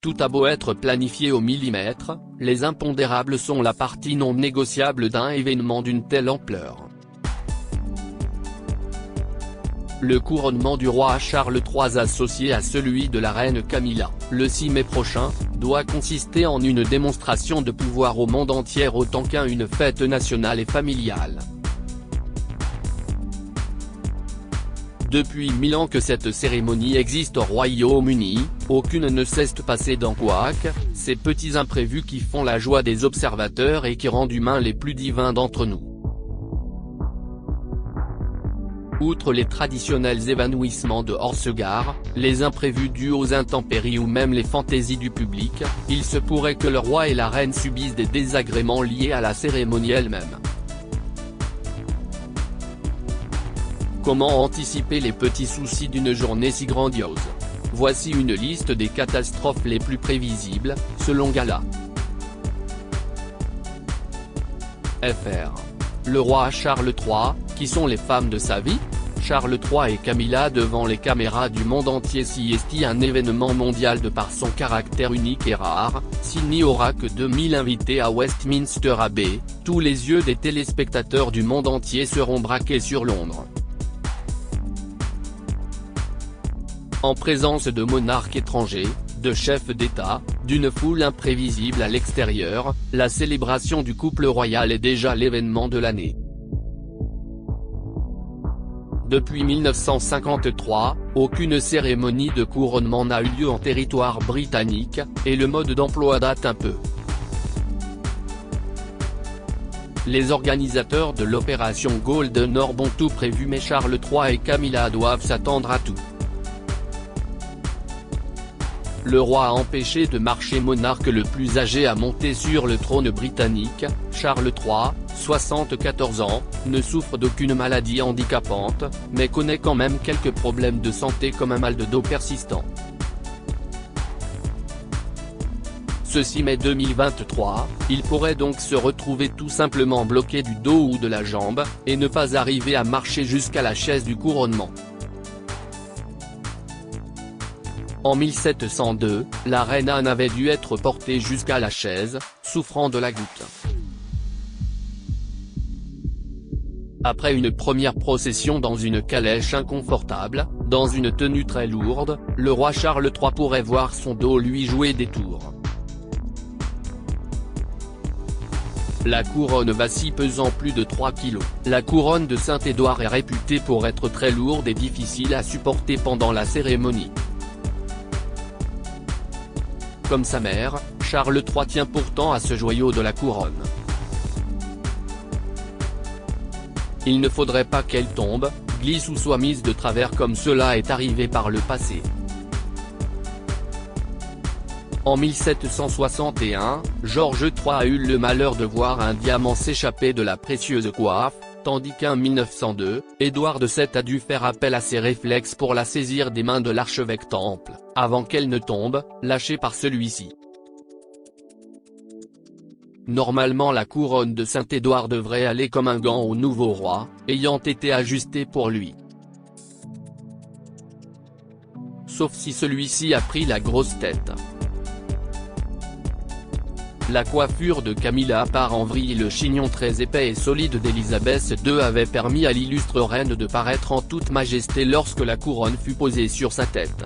Tout a beau être planifié au millimètre, les impondérables sont la partie non négociable d'un événement d'une telle ampleur. Le couronnement du roi Charles III associé à celui de la reine Camilla, le 6 mai prochain, doit consister en une démonstration de pouvoir au monde entier autant qu'une fête nationale et familiale. Depuis 1000 ans que cette cérémonie existe au Royaume-Uni, aucune ne cesse de passer dans couac, ces petits imprévus qui font la joie des observateurs et qui rendent humains les plus divins d'entre nous. Outre les traditionnels évanouissements de hors-ce-gare, les imprévus dus aux intempéries ou même les fantaisies du public, il se pourrait que le roi et la reine subissent des désagréments liés à la cérémonie elle-même. Comment anticiper les petits soucis d'une journée si grandiose? Voici une liste des catastrophes les plus prévisibles, selon Gala. Fr. Le roi Charles III, qui sont les femmes de sa vie? Charles III et Camilla devant les caméras du monde entier. Si est un événement mondial de par son caractère unique et rare, s'il n'y aura que 2000 invités à Westminster Abbey, tous les yeux des téléspectateurs du monde entier seront braqués sur Londres. En présence de monarques étrangers, de chefs d'État, d'une foule imprévisible à l'extérieur, la célébration du couple royal est déjà l'événement de l'année. Depuis 1953, aucune cérémonie de couronnement n'a eu lieu en territoire britannique, et le mode d'emploi date un peu. Les organisateurs de l'opération Golden Orb ont tout prévu, mais Charles III et Camilla doivent s'attendre à tout. Le roi a empêché de marcher monarque le plus âgé à monter sur le trône britannique. Charles III, 74 ans, ne souffre d'aucune maladie handicapante, mais connaît quand même quelques problèmes de santé comme un mal de dos persistant. Ce 6 mai 2023, il pourrait donc se retrouver tout simplement bloqué du dos ou de la jambe, et ne pas arriver à marcher jusqu'à la chaise du couronnement. En 1702, la reine Anne avait dû être portée jusqu'à la chaise, souffrant de la goutte. Après une première procession dans une calèche inconfortable, dans une tenue très lourde, le roi Charles III pourrait voir son dos lui jouer des tours. La couronne vacille pesant plus de 3 kg. La couronne de Saint-Édouard est réputée pour être très lourde et difficile à supporter pendant la cérémonie. Comme sa mère, Charles III tient pourtant à ce joyau de la couronne. Il ne faudrait pas qu'elle tombe, glisse ou soit mise de travers comme cela est arrivé par le passé. En 1761, George III a eu le malheur de voir un diamant s'échapper de la précieuse coiffe, tandis qu'en 1902, Édouard VII a dû faire appel à ses réflexes pour la saisir des mains de l'archevêque Temple, avant qu'elle ne tombe, lâchée par celui-ci. Normalement la couronne de Saint-Édouard devrait aller comme un gant au nouveau roi, ayant été ajustée pour lui. Sauf si celui-ci a pris la grosse tête. La coiffure de Camilla part en vrille et le chignon très épais et solide d'Élisabeth II avait permis à l'illustre reine de paraître en toute majesté lorsque la couronne fut posée sur sa tête.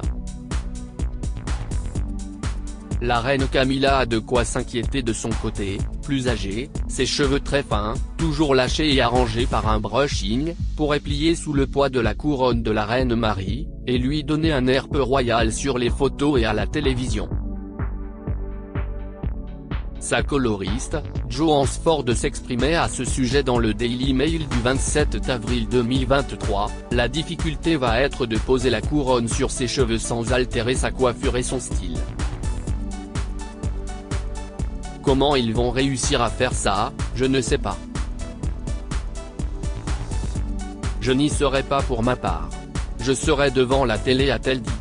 La reine Camilla a de quoi s'inquiéter de son côté, plus âgée, ses cheveux très fins, toujours lâchés et arrangés par un brushing, pourraient plier sous le poids de la couronne de la reine Marie, et lui donner un air peu royal sur les photos et à la télévision. Sa coloriste, Jo Hansford s'exprimait à ce sujet dans le Daily Mail du 27 avril 2023, la difficulté va être de poser la couronne sur ses cheveux sans altérer sa coiffure et son style. Comment ils vont réussir à faire ça, je ne sais pas. Je n'y serai pas pour ma part. Je serai devant la télé, a-t-elle dit.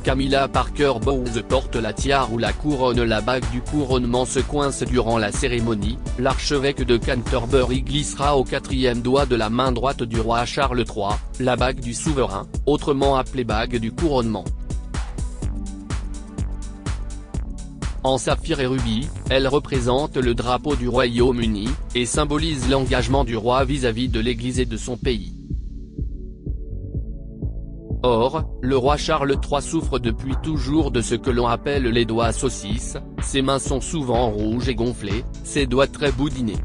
Camilla Parker Bowles porte la tiare ou la couronne. La bague du couronnement se coince durant la cérémonie, l'archevêque de Canterbury glissera au 4e doigt de la main droite du roi Charles III, la bague du souverain, autrement appelée bague du couronnement. En saphir et rubis, elle représente le drapeau du Royaume-Uni, et symbolise l'engagement du roi vis-à-vis de l'Église et de son pays. Or, le roi Charles III souffre depuis toujours de ce que l'on appelle les doigts saucisses, ses mains sont souvent rouges et gonflées, ses doigts très boudinés.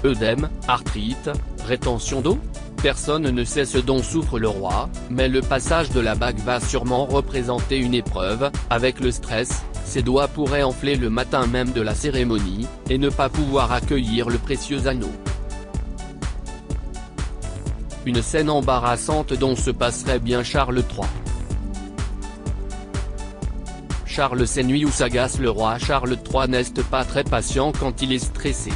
Œdème, arthrite, rétention d'eau ? Personne ne sait ce dont souffre le roi, mais le passage de la bague va sûrement représenter une épreuve. Avec le stress, ses doigts pourraient enfler le matin même de la cérémonie, et ne pas pouvoir accueillir le précieux anneau. Une scène embarrassante dont se passerait bien Charles III. Charles s'ennuie ou s'agace. Le roi Charles III n'est pas très patient quand il est stressé.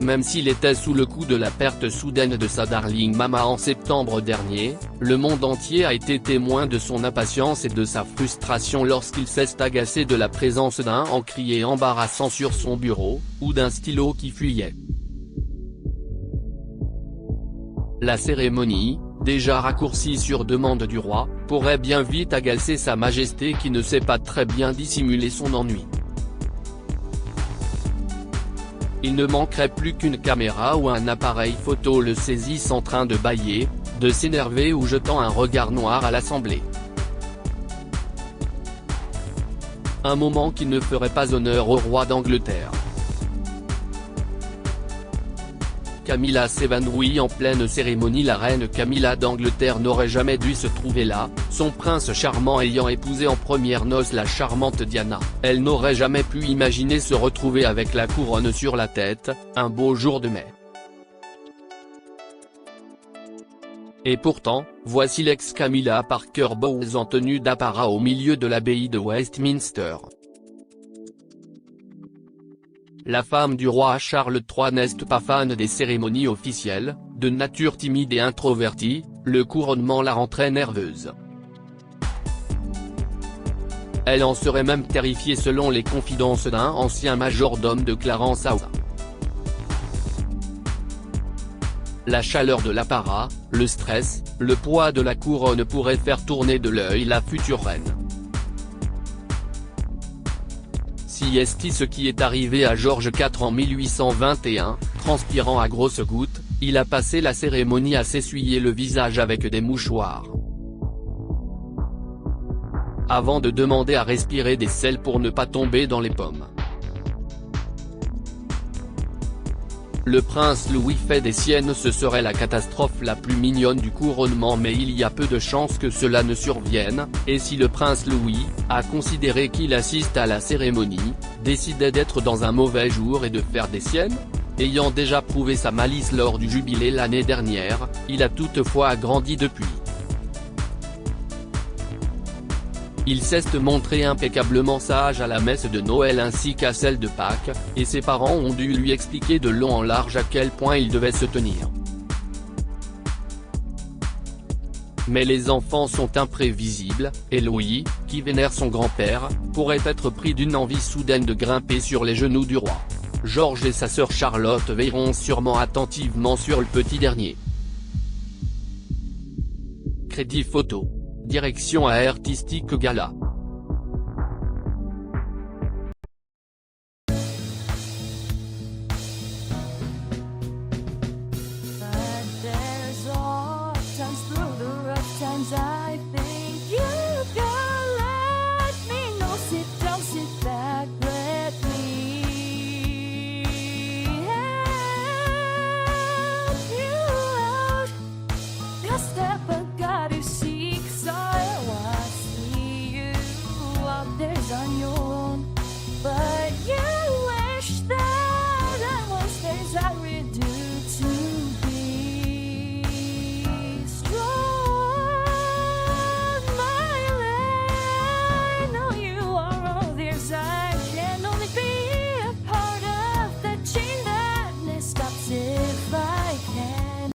Même s'il était sous le coup de la perte soudaine de sa darling mama en septembre dernier, le monde entier a été témoin de son impatience et de sa frustration lorsqu'il s'est agacé de la présence d'un encrier embarrassant sur son bureau, ou d'un stylo qui fuyait. La cérémonie, déjà raccourcie sur demande du roi, pourrait bien vite agacer Sa Majesté qui ne sait pas très bien dissimuler son ennui. Il ne manquerait plus qu'une caméra ou un appareil photo le saisisse en train de bâiller, de s'énerver ou jetant un regard noir à l'Assemblée. Un moment qui ne ferait pas honneur au roi d'Angleterre. Camilla s'évanouit en pleine cérémonie. La reine Camilla d'Angleterre n'aurait jamais dû se trouver là, son prince charmant ayant épousé en premières noces la charmante Diana. Elle n'aurait jamais pu imaginer se retrouver avec la couronne sur la tête, un beau jour de mai. Et pourtant, voici l'ex-Camilla Parker Bowles en tenue d'apparat au milieu de l'abbaye de Westminster. La femme du roi Charles III n'est pas fan des cérémonies officielles, de nature timide et introvertie, le couronnement la rend très nerveuse. Elle en serait même terrifiée selon les confidences d'un ancien majordome de Clarence House. La chaleur de l'apparat, le stress, le poids de la couronne pourraient faire tourner de l'œil la future reine. Si est ce qui est arrivé à George IV en 1821, transpirant à grosses gouttes, il a passé la cérémonie à s'essuyer le visage avec des mouchoirs. Avant de demander à respirer des sels pour ne pas tomber dans les pommes. Le prince Louis fait des siennes. Ce serait la catastrophe la plus mignonne du couronnement, mais il y a peu de chances que cela ne survienne, et si le prince Louis, a considéré qu'il assiste à la cérémonie, décidait d'être dans un mauvais jour et de faire des siennes ? Ayant déjà prouvé sa malice lors du jubilé l'année dernière, il a toutefois agrandi depuis. Il s'est montré impeccablement sage à la messe de Noël ainsi qu'à celle de Pâques, et ses parents ont dû lui expliquer de long en large à quel point il devait se tenir. Mais les enfants sont imprévisibles, et Louis, qui vénère son grand-père, pourrait être pris d'une envie soudaine de grimper sur les genoux du roi. George et sa sœur Charlotte veilleront sûrement attentivement sur le petit dernier. Crédit photo. Direction artistique Gala.